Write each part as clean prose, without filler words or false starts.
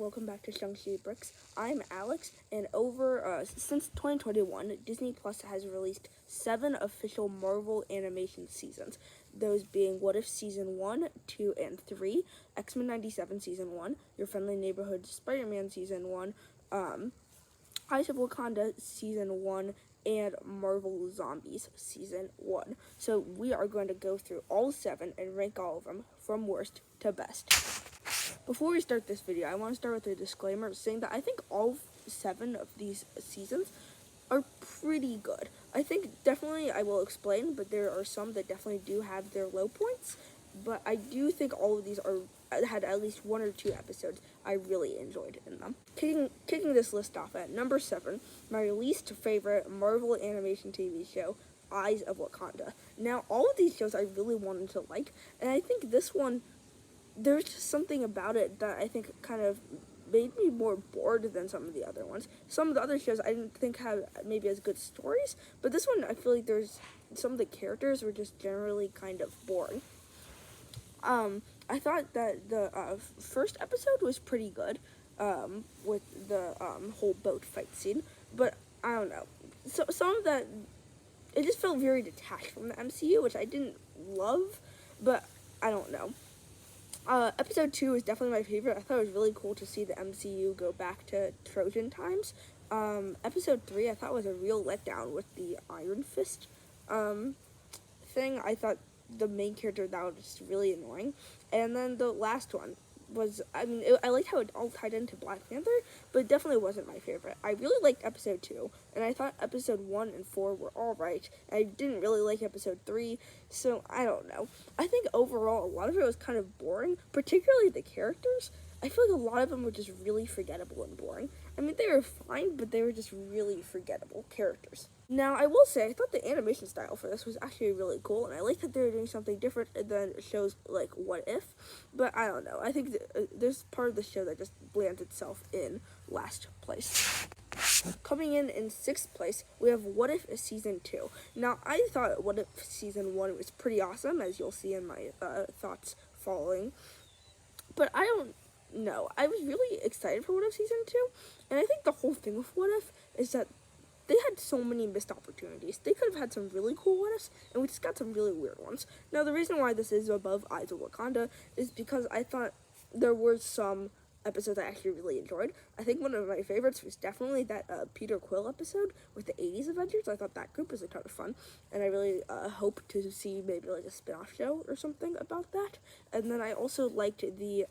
welcome back to Shang-Chi Bricks. I'm Alex, and since 2021, Disney Plus has released 7 official Marvel animation seasons. Those being What If Season 1, 2, and 3, X-Men 97 Season 1, Your Friendly Neighborhood Spider-Man Season 1, Eyes of Wakanda Season 1, and Marvel Zombies Season 1. So we are going to go through all 7 and rank all of them from worst to best. Before we start this video, I want to start with a disclaimer saying that I think all 7 of these seasons are pretty good. I think definitely I will explain, but there are some that definitely do have their low points. But I do think all of these had at least 1 or 2 episodes I really enjoyed in them. Kicking this list off at number 7, my least favorite Marvel animation TV show, Eyes of Wakanda. Now, all of these shows I really wanted to like, and I think this one, there's just something about it that I think kind of made me more bored than some of the other ones. Some of the other shows I didn't think had maybe as good stories, but this one I feel like some of the characters were just generally kind of boring. I thought that the first episode was pretty good, with the whole boat fight scene, but I don't know. So some of that, it just felt very detached from the MCU, which I didn't love, but I don't know. Episode 2 is definitely my favorite. I thought it was really cool to see the MCU go back to Trojan times. Episode 3 I thought was a real letdown with the Iron Fist thing. I thought the main character, that was just really annoying. And then the last one was, I liked how it all tied into Black Panther, but it definitely wasn't my favorite. I really liked episode 2, and I thought episode 1 and 4 were alright. I didn't really like episode 3, so I don't know. I think overall, a lot of it was kind of boring, particularly the characters. I feel like a lot of them were just really forgettable and boring. I mean, they were fine, but they were just really forgettable characters. Now, I will say, I thought the animation style for this was actually really cool, and I like that they were doing something different than shows like What If, but I don't know. I think there's part of the show that just lands itself in last place. Coming in 6th place, we have What If Season 2. Now, I thought What If Season 1 was pretty awesome, as you'll see in my thoughts following, but I don't know. I was really excited for What If Season 2, and I think the whole thing with What If is that they had so many missed opportunities. They could have had some really cool what ifs, and we just got some really weird ones. Now, the reason why this is above Eyes of Wakanda is because I thought there were some episodes I actually really enjoyed. I think one of my favorites was definitely that Peter Quill episode with the 80s Avengers. I thought that group was a ton of fun, and I really hope to see maybe like a spin-off show or something about that. And then I also liked the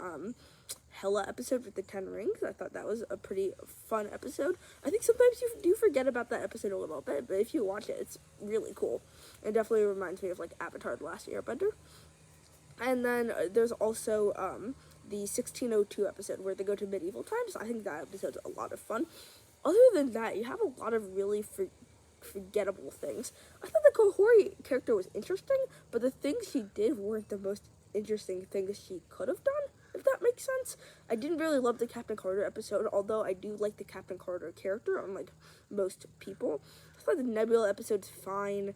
Hela episode with the 10 rings. I thought that was a pretty fun episode. I think sometimes you do forget about that episode a little bit, but if you watch it, it's really cool. It definitely reminds me of like Avatar: The Last Airbender. And then there's also the 1602 episode where they go to medieval times. I think that episode's a lot of fun. Other than that, you have a lot of really forgettable things. I thought the Kohori character was interesting, but the things she did weren't the most interesting things she could have done, if that makes sense. I didn't really love the Captain Carter episode, although I do like the Captain Carter character, unlike most people. I thought the Nebula episode's fine.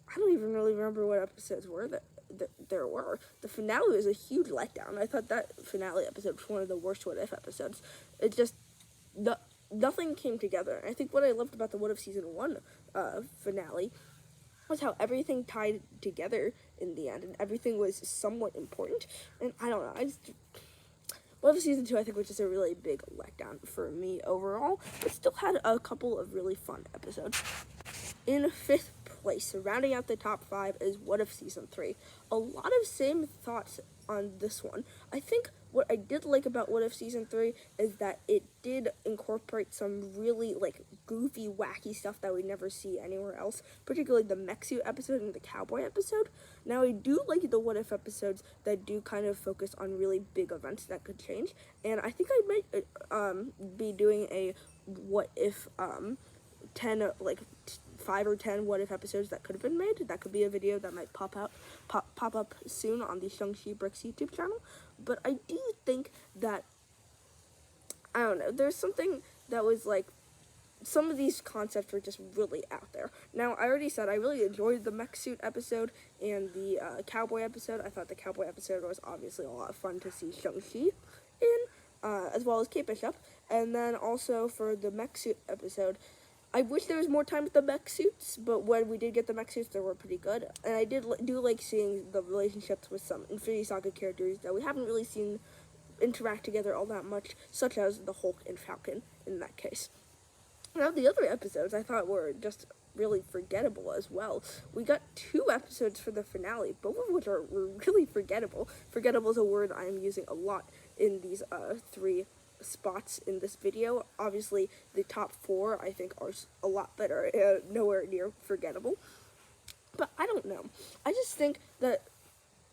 I don't even really remember what episodes were that there were. The finale was a huge letdown. I thought that finale episode was one of the worst What If episodes. It just, nothing came together. I think what I loved about the What If Season 1 finale was how everything tied together in the end, and everything was somewhat important. And I don't know, What If Season 2 I think was just a really big letdown for me overall, but still had a couple of really fun episodes. In 5th place, rounding out the top 5, is What If Season 3. A lot of same thoughts on this one. I think what I did like about What If Season 3 is that it did incorporate some really like goofy, wacky stuff that we never see anywhere else, particularly the mech suit episode and the cowboy episode. Now, I do like the What If episodes that do kind of focus on really big events that could change, and I think I might be doing a What If 10 like 5 or 10 What If episodes that could have been made. That could be a video that might pop up soon on the Shang-Chi Bricks YouTube channel. But I do think that, I don't know, there's something that was like, some of these concepts were just really out there. Now, I already said I really enjoyed the mech suit episode and the cowboy episode. I thought the cowboy episode was obviously a lot of fun to see Shang-Chi in. as well as Kate Bishop. And then also for the mech suit episode, I wish there was more time with the mech suits, but when we did get the mech suits, they were pretty good. And I do like seeing the relationships with some Infinity Saga characters that we haven't really seen interact together all that much, such as the Hulk and Falcon in that case. Now, the other episodes I thought were just really forgettable as well. We got 2 episodes for the finale, both of which were really forgettable. Forgettable is a word I am using a lot in these 3 spots in this video. Obviously, the top 4 I think are a lot better, nowhere near forgettable. But I don't know. I just think that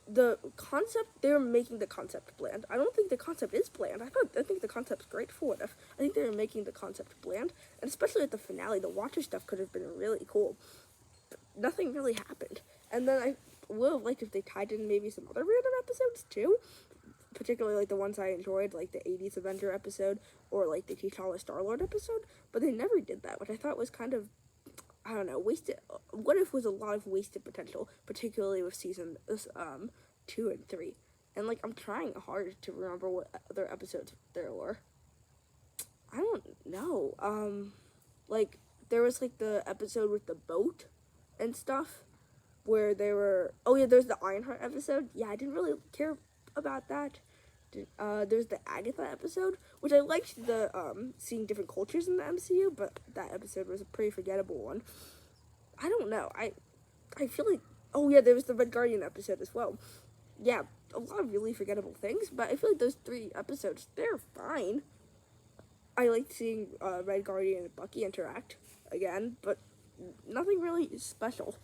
the concept, they're making the concept bland. I don't think the concept is bland. I think the concept's great for what if. I think they're making the concept bland, and especially at the finale, the Watcher stuff could have been really cool. But nothing really happened. And then I would have liked if they tied in maybe some other random episodes too, particularly like the ones I enjoyed, like the 80s Avenger episode or like the T'Challa Star-Lord episode, but they never did that, which I thought was kind of, I don't know, wasted. What if was a lot of wasted potential, particularly with season 2 and 3. And like I'm trying hard to remember what other episodes there were. I don't know. Like there was like the episode with the boat and stuff where they were. Oh yeah, there's the Ironheart episode. Yeah, I didn't really care about that. There's the Agatha episode, which I liked the seeing different cultures in the MCU, but that episode was a pretty forgettable one. I don't know. I feel like, oh yeah, there was the Red Guardian episode as well. Yeah, a lot of really forgettable things, but I feel like those 3 episodes, they're fine. I liked seeing Red Guardian and Bucky interact again, but nothing really special.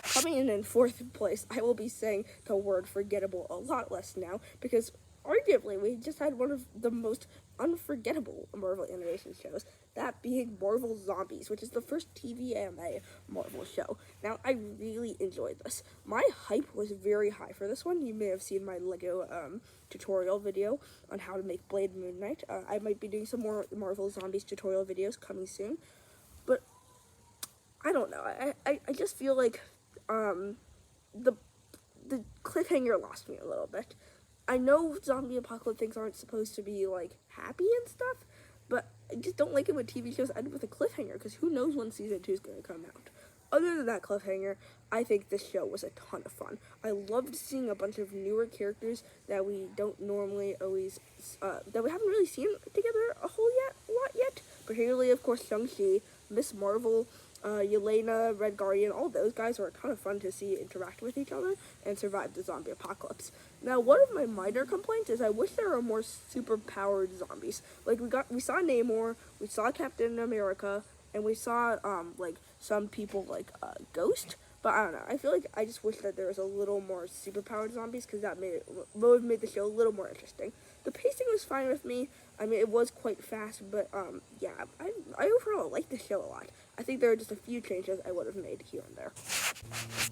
Coming in 4th place, I will be saying the word forgettable a lot less now, because arguably we just had one of the most unforgettable Marvel animation shows, that being Marvel Zombies, which is the first TV anime Marvel show. Now, I really enjoyed this. My hype was very high for this one. You may have seen my Lego tutorial video on how to make Blade Moon Knight. I might be doing some more Marvel Zombies tutorial videos coming soon, but I don't know. I just feel like the cliffhanger lost me a little bit. I know zombie apocalypse things aren't supposed to be like happy and stuff, but I just don't like it when TV shows end with a cliffhanger, because who knows when season 2 is going to come out. Other than that cliffhanger, I think this show was a ton of fun. I loved seeing a bunch of newer characters that we don't normally always, that we haven't really seen together a lot yet. Particularly, of course, Shang-Chi, Miss Marvel, Yelena, Red Guardian, all those guys were a ton of fun to see interact with each other and survive the zombie apocalypse. Now, one of my minor complaints is I wish there were more super-powered zombies. Like, we saw Namor, we saw Captain America, and we saw, like, some people like, Ghost, but I don't know. I feel like I just wish that there was a little more super-powered zombies, because that would have made the show a little more interesting. The pacing was fine with me. I mean, it was quite fast, but, yeah, I overall liked the show a lot. I think there are just a few changes I would have made here and there.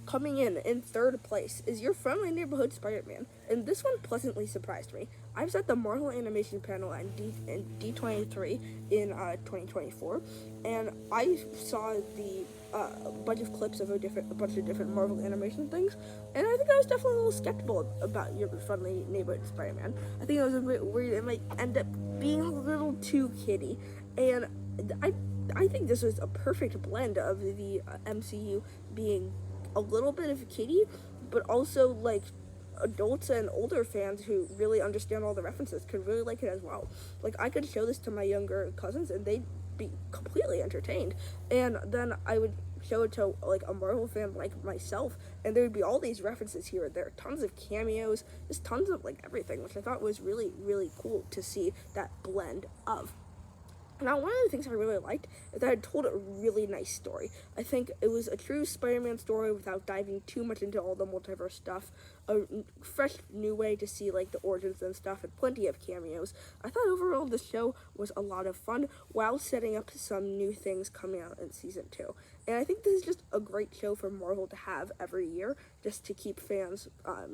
Coming in 3rd place is your friendly neighborhood Spider-Man, and this one pleasantly surprised me. I was at the Marvel Animation panel at D23 in 2024, and I saw the bunch of clips of a bunch of different Marvel animation things, and I think I was definitely a little skeptical about your friendly neighborhood Spider-Man. I think I was a bit worried it might end up being a little too kiddie, and I think this was a perfect blend of the MCU being a little bit of a kiddie, but also like adults and older fans who really understand all the references could really like it as well. Like I could show this to my younger cousins and they'd be completely entertained, and then I would show it to like a Marvel fan like myself, and there would be all these references here and there, tons of cameos, just tons of like everything, which I thought was really, really cool to see that blend of. Now, one of the things I really liked is that it told a really nice story. I think it was a true Spider-Man story without diving too much into all the multiverse stuff. A fresh new way to see like the origins and stuff, and plenty of cameos. I thought overall the show was a lot of fun while setting up some new things coming out in season 2. And I think this is just a great show for Marvel to have every year, just to keep fans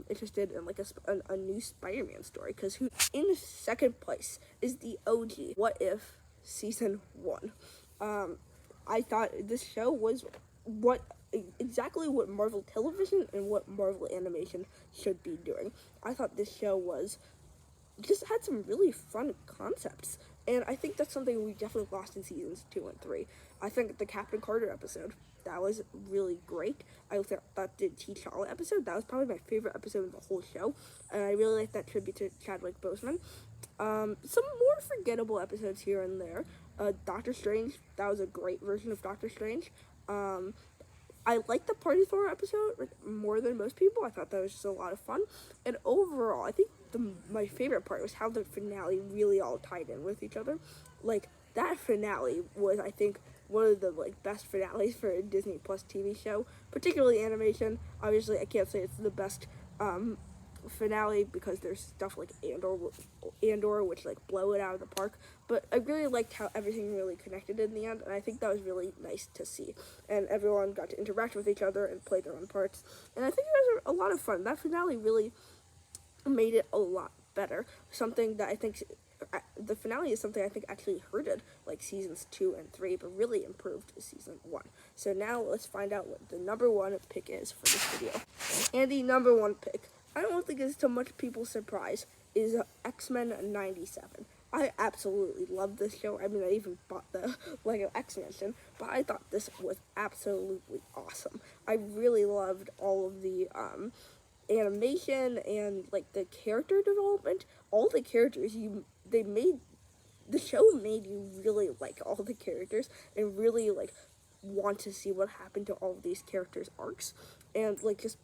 interested in like a new Spider-Man story. Because who in 2nd place is the OG What If Season 1. I thought this show was exactly what Marvel Television and what Marvel Animation should be doing. I thought this show was just had some really fun concepts. And I think that's something we definitely lost in seasons 2 and 3. I think the Captain Carter episode, that was really great. I thought the T'Challa episode, that was probably my favorite episode of the whole show. And I really like that tribute to Chadwick Boseman. Some more forgettable episodes here and there. Doctor Strange, that was a great version of Doctor Strange. I liked the Party Thor episode more than most people. I thought that was just a lot of fun. And overall, I think my favorite part was how the finale really all tied in with each other. Like, that finale was, I think, one of the best finales for a Disney Plus TV show, particularly animation. Obviously, I can't say it's the best finale because there's stuff like Andor, which blow it out of the park. But I really liked how everything really connected in the end, and I think that was really nice to see. And everyone got to interact with each other and play their own parts, and I think it was a lot of fun. That finale really made it a lot better. Something that I think the finale is something I think actually hurted seasons 2 and 3, but really improved season 1. So now let's find out what the number 1 pick is for this video. And the number 1 pick, I don't think it's to much people's surprise, is X-Men 97. I absolutely love this show. I mean, I even bought the Lego X-Mansion, but I thought this was absolutely awesome. I really loved all of the animation and the character development. All the characters the show made you really like all the characters and really want to see what happened to all of these characters' arcs, and just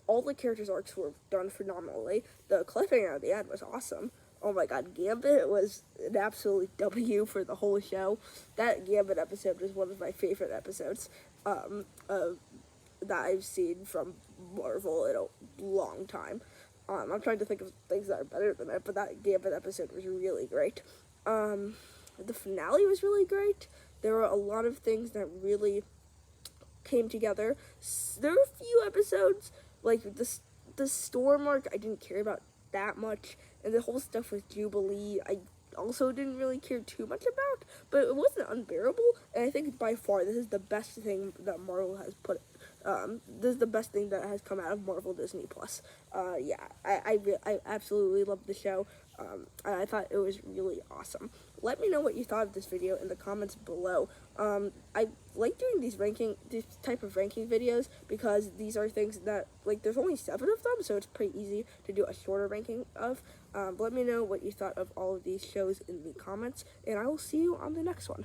all the characters' arcs were done phenomenally. The cliffhanger at the end was awesome. Oh my god, Gambit was an absolute W for the whole show. That Gambit episode was one of my favorite episodes that I've seen from Marvel in a long time. I'm trying to think of things that are better than it, but that Gambit episode was really great. The finale was really great. There were a lot of things that really came together. There were a few episodes, like the Storm arc, I didn't care about that much, and the whole stuff with Jubilee, I also didn't really care too much about, but it wasn't unbearable, and I think by far this is the best thing that Marvel has put. This is the best thing that has come out of Marvel Disney Plus. Yeah, I absolutely loved the show. I thought it was really awesome. Let me know what you thought of this video in the comments below. I like doing these type of ranking videos because these are things that, there's only 7 of them, so it's pretty easy to do a shorter ranking of. Let me know what you thought of all of these shows in the comments, and I will see you on the next one.